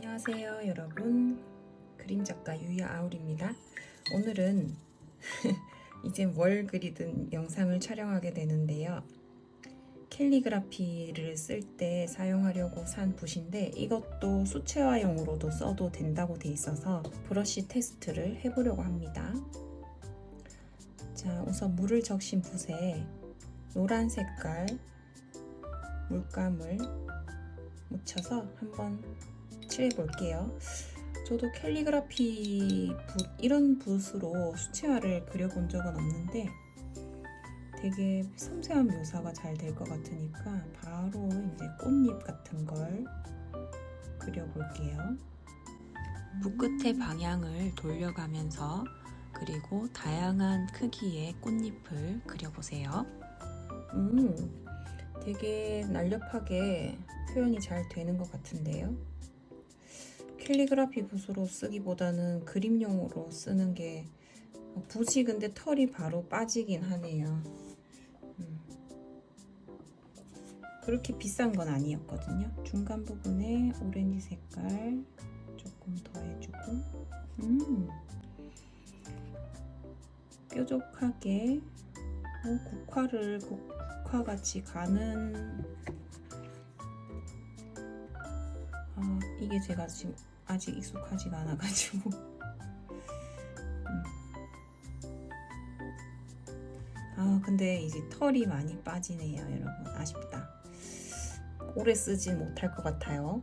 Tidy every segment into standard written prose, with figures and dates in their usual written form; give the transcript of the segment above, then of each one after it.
안녕하세요 여러분, 그림작가 유야아울입니다. 오늘은 이제 뭘 그리든 영상을 촬영하게 되는데요, 캘리그라피를 쓸 때 사용하려고 산 붓인데 이것도 수채화용으로도 써도 된다고 돼 있어서 브러쉬 테스트를 해보려고 합니다. 자, 우선 물을 적신 붓에 노란 색깔 물감을 묻혀서 한번 칠해 볼게요. 저도 캘리그라피 붓, 이런 붓으로 수채화를 그려본 적은 없는데 되게 섬세한 묘사가 잘 될 것 같으니까 바로 이제 꽃잎 같은 걸 그려볼게요. 붓 끝의 방향을 돌려가면서 그리고 다양한 크기의 꽃잎을 그려보세요. 되게 날렵하게 표현이 잘 되는 것 같은데요. 캘리그라피 붓으로 쓰기보다는 그림용으로 쓰는 게 붓이 근데 털이 바로 빠지긴 하네요. 그렇게 비싼 건 아니었거든요. 중간 부분에 오렌지 색깔 조금 더 해주고 뾰족하게 국화같이 가는 이게 제가 지금 아직 익숙하지가 않아가지고 근데 이제 털이 많이 빠지네요 여러분. 아쉽다. 오래 쓰진 못할 것 같아요.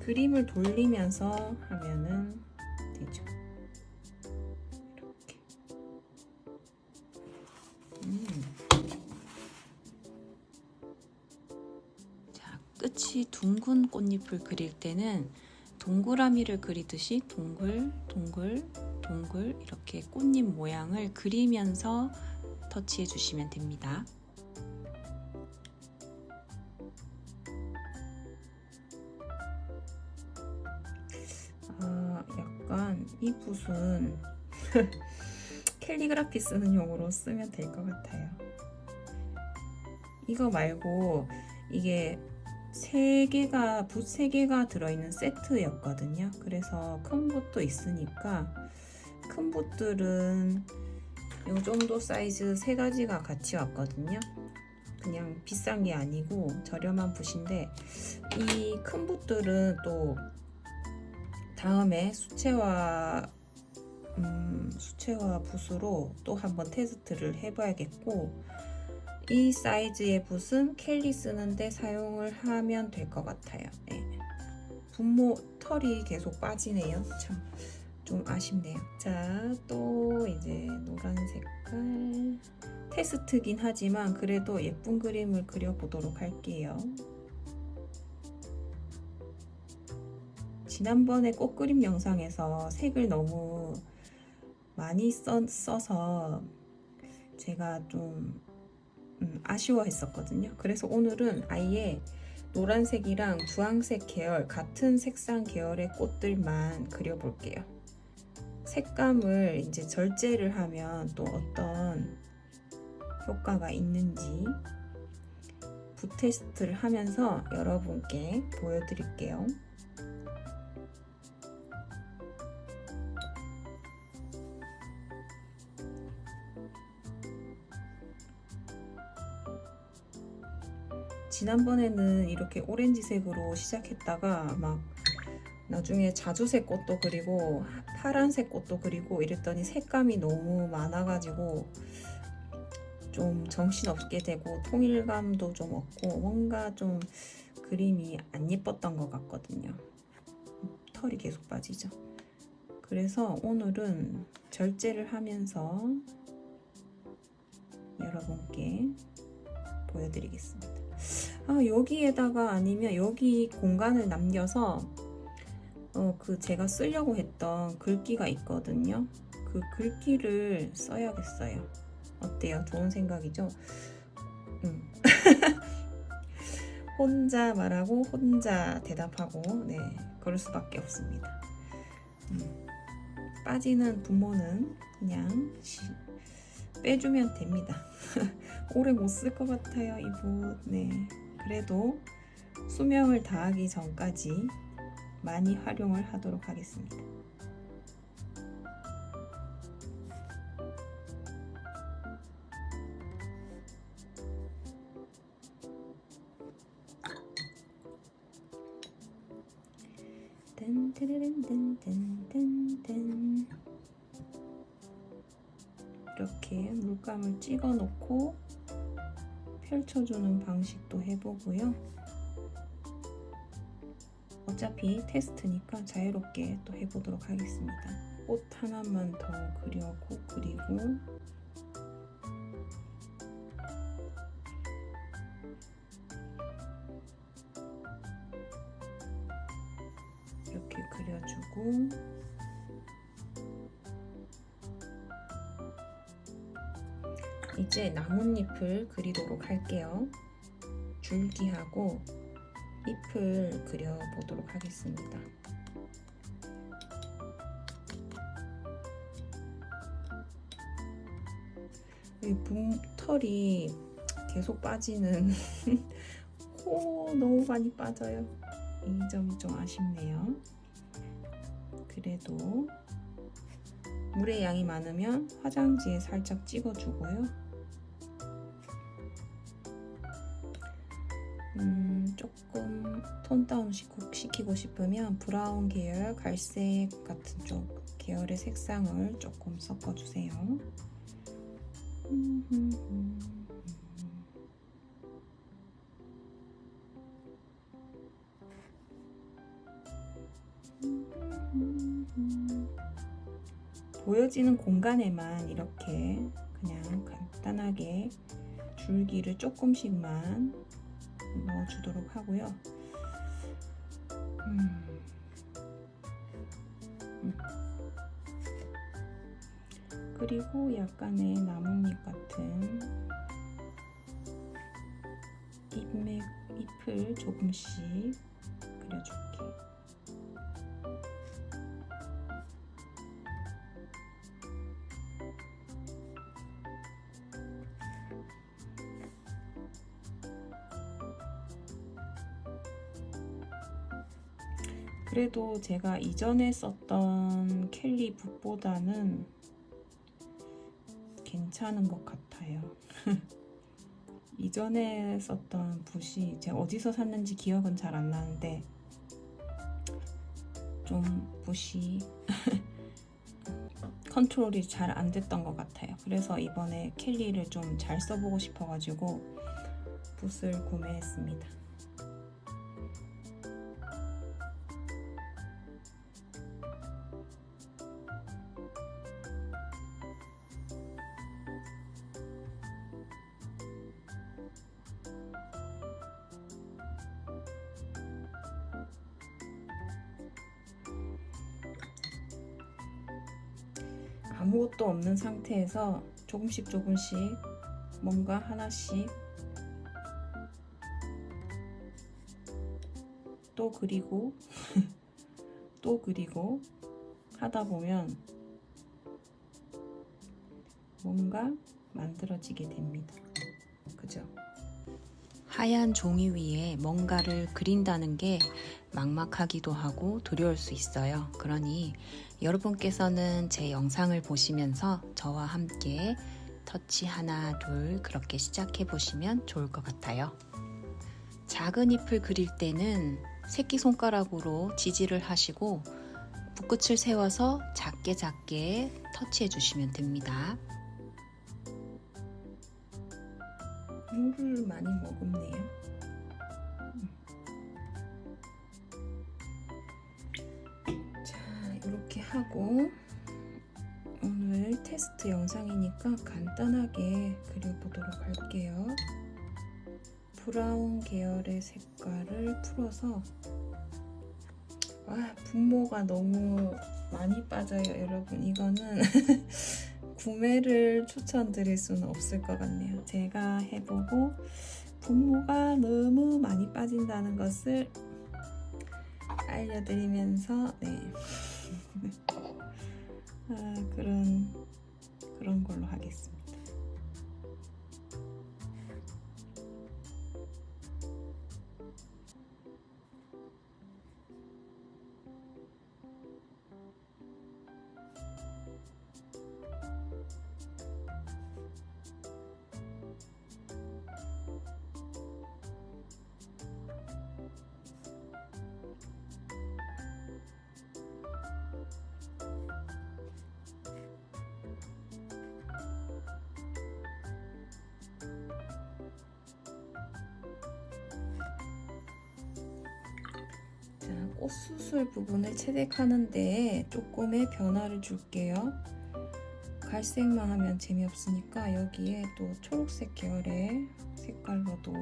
그림을 돌리면서 하면은 되죠. 이렇게. 자, 끝이 둥근 꽃잎을 그릴 때는 동그라미를 그리듯이 동글 이렇게 꽃잎 모양을 그리면서 터치해 주시면 됩니다. 약간 이 붓은 캘리그라피 쓰는 용으로 쓰면 될 것 같아요. 이거 말고 이게 붓 3개가 들어있는 세트였거든요. 그래서 큰 붓도 있으니까 큰 붓들은 이 정도 사이즈 3가지가 같이 왔거든요. 그냥 비싼 게 아니고 저렴한 붓인데 이 큰 붓들은 또 다음에 수채화 붓으로 또 한번 테스트를 해봐야겠고, 이 사이즈의 붓은 캘리 쓰는데 사용을 하면 될 것 같아요. 네. 털이 계속 빠지네요. 참 좀 아쉽네요. 자, 또 이제 노란 색깔 테스트긴 하지만 그래도 예쁜 그림을 그려보도록 할게요. 지난번에 꽃그림 영상에서 색을 너무 많이 써서 제가 좀 아쉬워했었거든요. 그래서 오늘은 아예 노란색이랑 주황색 계열, 같은 색상 계열의 꽃들만 그려볼게요. 색감을 이제 절제를 하면 또 어떤 효과가 있는지 붓 테스트를 하면서 여러분께 보여드릴게요. 지난번에는 이렇게 오렌지색으로 시작했다가 막 나중에 자주색 꽃도 그리고 파란색 꽃도 그리고 이랬더니 색감이 너무 많아가지고 좀 정신없게 되고 통일감도 좀 없고 뭔가 좀 그림이 안 예뻤던 것 같거든요. 털이 계속 빠지죠. 그래서 오늘은 절제를 하면서 여러분께 보여드리겠습니다. 여기에다가 아니면 여기 공간을 남겨서 제가 쓰려고 했던 글귀가 있거든요. 그 글귀를 써야겠어요. 어때요? 좋은 생각이죠? 혼자 말하고 혼자 대답하고, 네, 그럴 수밖에 없습니다. 빠지는 부모는 그냥 빼주면 됩니다. 오래 못 쓸 것 같아요, 이 붓. 네. 그래도 수명을 다하기 전까지 많이 활용을 하도록 하겠습니다. 딴따라란딴딴딴딴. 이렇게 물감을 찍어 놓고 펼쳐주는 방식도 해보고요. 어차피 테스트니까 자유롭게 또 해보도록 하겠습니다. 꽃 하나만 더 그리고 이렇게 그려주고 이제 나뭇잎을 그리도록 할게요. 줄기하고 잎을 그려보도록 하겠습니다. 이 봄털이 계속 빠지는 너무 많이 빠져요. 이 점이 좀 아쉽네요. 그래도 물의 양이 많으면 화장지에 살짝 찍어주고요. 조금 톤 다운 시키고 싶으면 브라운 계열, 갈색 같은 쪽 계열의 색상을 조금 섞어주세요. 보여지는 공간에만 이렇게 그냥 간단하게 줄기를 조금씩만 넣어주도록 하고요. 그리고 약간의 나뭇잎 같은 잎을 조금씩 그려줄게. 그래도 제가 이전에 썼던 켈리 붓보다는 괜찮은 것 같아요. 이전에 썼던 붓이 제가 어디서 샀는지 기억은 잘 안 나는데 좀 붓이 컨트롤이 잘 안 됐던 것 같아요. 그래서 이번에 켈리를 좀 잘 써보고 싶어가지고 붓을 구매했습니다. 아무것도 없는 상태에서 조금씩 뭔가 하나씩 또 그리고 또 그리고 하다 보면 뭔가 만들어지게 됩니다. 그죠? 하얀 종이 위에 뭔가를 그린다는 게 막막하기도 하고 두려울 수 있어요. 그러니 여러분께서는 제 영상을 보시면서 저와 함께 터치 하나, 둘 그렇게 시작해 보시면 좋을 것 같아요. 작은 잎을 그릴 때는 새끼손가락으로 지지를 하시고 붓끝을 세워서 작게 터치해 주시면 됩니다. 물을 많이 머금네요. 자, 이렇게 하고 오늘 테스트 영상이니까 간단하게 그려보도록 할게요. 브라운 계열의 색깔을 풀어서 분모가 너무 많이 빠져요, 여러분. 이거는 구매를 추천드릴 수는 없을 것 같네요. 제가 해보고 분모가 너무 많이 빠진다는 것을 알려드리면서 그런 걸로 하겠습니다. 꽃수술 부분을 채색하는데 조금의 변화를 줄게요. 갈색만 하면 재미없으니까 여기에 또 초록색 계열의 색깔로도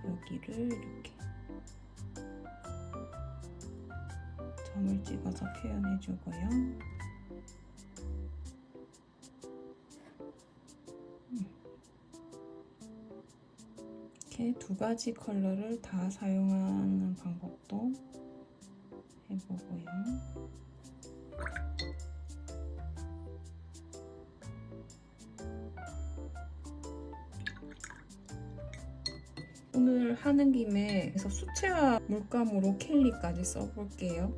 여기를 이렇게 점을 찍어서 표현해 주고요. 이렇게 두 가지 컬러를 다 사용하는 방법도 해보고요. 오늘 하는 김에 그래서 수채화 물감으로 캘리까지 써볼게요.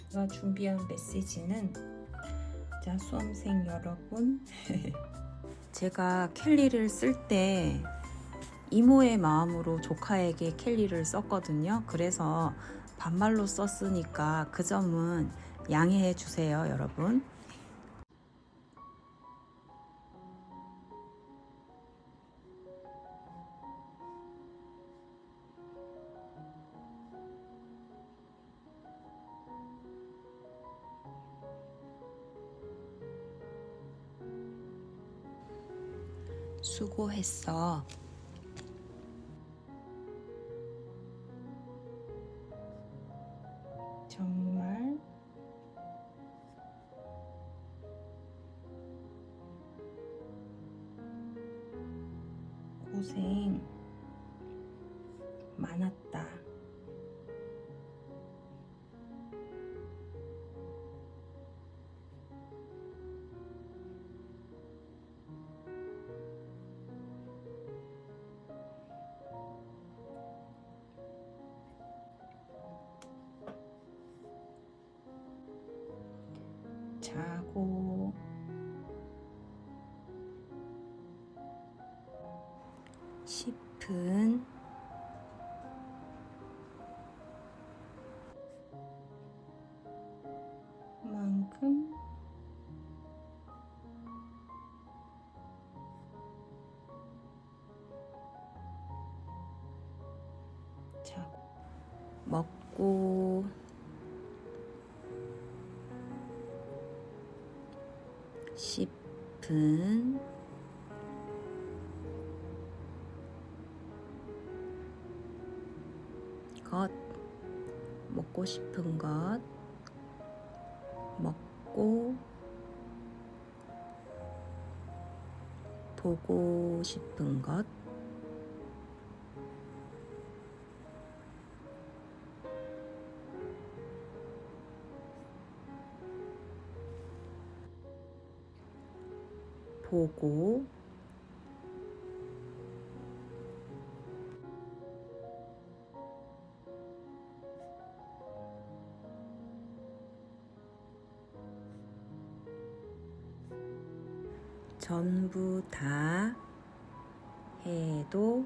제가 준비한 메시지는, 자, 수험생 여러분, 제가 캘리를 쓸 때 이모의 마음으로 조카에게 캘리를 썼거든요. 그래서 반말로 썼으니까 그 점은 양해해 주세요, 여러분. 수고했어. 정말 고생 많았다. 자고 싶은 만큼 자고 먹고 싶은 것, 먹고 싶은 것, 먹고 보고 싶은 것, 보고 전부 다 해도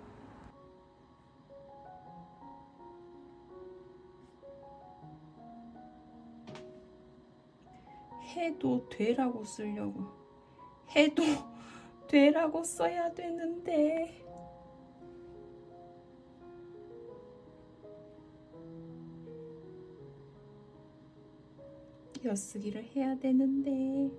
되라고 쓰려고 해도 되라고 써야 되는데 띄어쓰기를 해야 되는데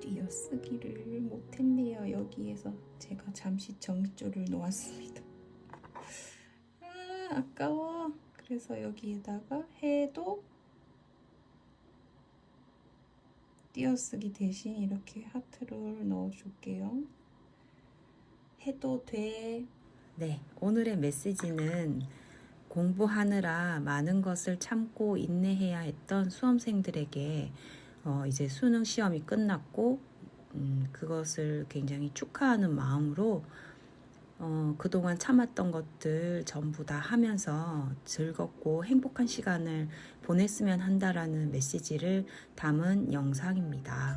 띄어쓰기를 못했네요. 여기에서 제가 잠시 정조를 놓았습니다. 아까워. 그래서 여기에다가 해도 띄어쓰기 대신 이렇게 하트를 넣어줄게요. 해도 돼. 네, 오늘의 메시지는 공부하느라 많은 것을 참고 인내해야 했던 수험생들에게 이제 수능 시험이 끝났고 그것을 굉장히 축하하는 마음으로 그동안 참았던 것들 전부 다 하면서 즐겁고 행복한 시간을 보냈으면 한다라는 메시지를 담은 영상입니다.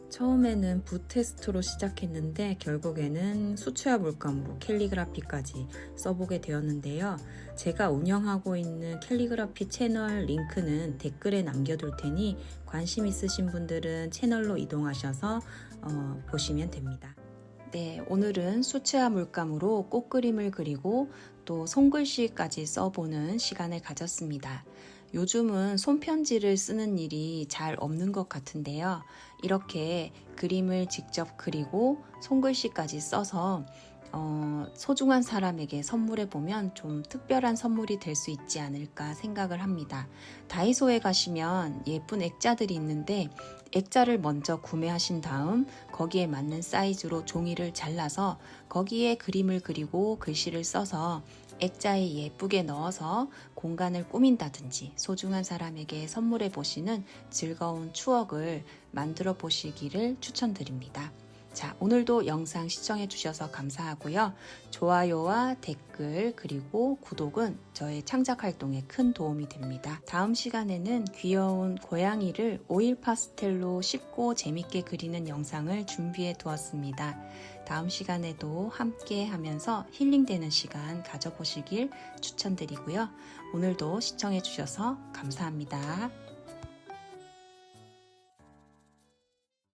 처음에는 붓 테스트로 시작했는데 결국에는 수채화 물감으로 캘리그라피까지 써보게 되었는데요. 제가 운영하고 있는 캘리그라피 채널 링크는 댓글에 남겨둘 테니 관심 있으신 분들은 채널로 이동하셔서 보시면 됩니다. 네, 오늘은 수채화 물감으로 꽃그림을 그리고 또 손글씨까지 써보는 시간을 가졌습니다. 요즘은 손편지를 쓰는 일이 잘 없는 것 같은데요. 이렇게 그림을 직접 그리고 손글씨까지 써서 소중한 사람에게 선물해 보면 좀 특별한 선물이 될 수 있지 않을까 생각을 합니다. 다이소에 가시면 예쁜 액자들이 있는데 액자를 먼저 구매하신 다음 거기에 맞는 사이즈로 종이를 잘라서 거기에 그림을 그리고 글씨를 써서 액자에 예쁘게 넣어서 공간을 꾸민다든지 소중한 사람에게 선물해 보시는 즐거운 추억을 만들어 보시기를 추천드립니다. 자, 오늘도 영상 시청해 주셔서 감사하고요. 좋아요와 댓글 그리고 구독은 저의 창작 활동에 큰 도움이 됩니다. 다음 시간에는 귀여운 고양이를 오일 파스텔로 쉽고 재밌게 그리는 영상을 준비해 두었습니다. 다음 시간에도 함께 하면서 힐링되는 시간 가져보시길 추천드리고요. 오늘도 시청해 주셔서 감사합니다.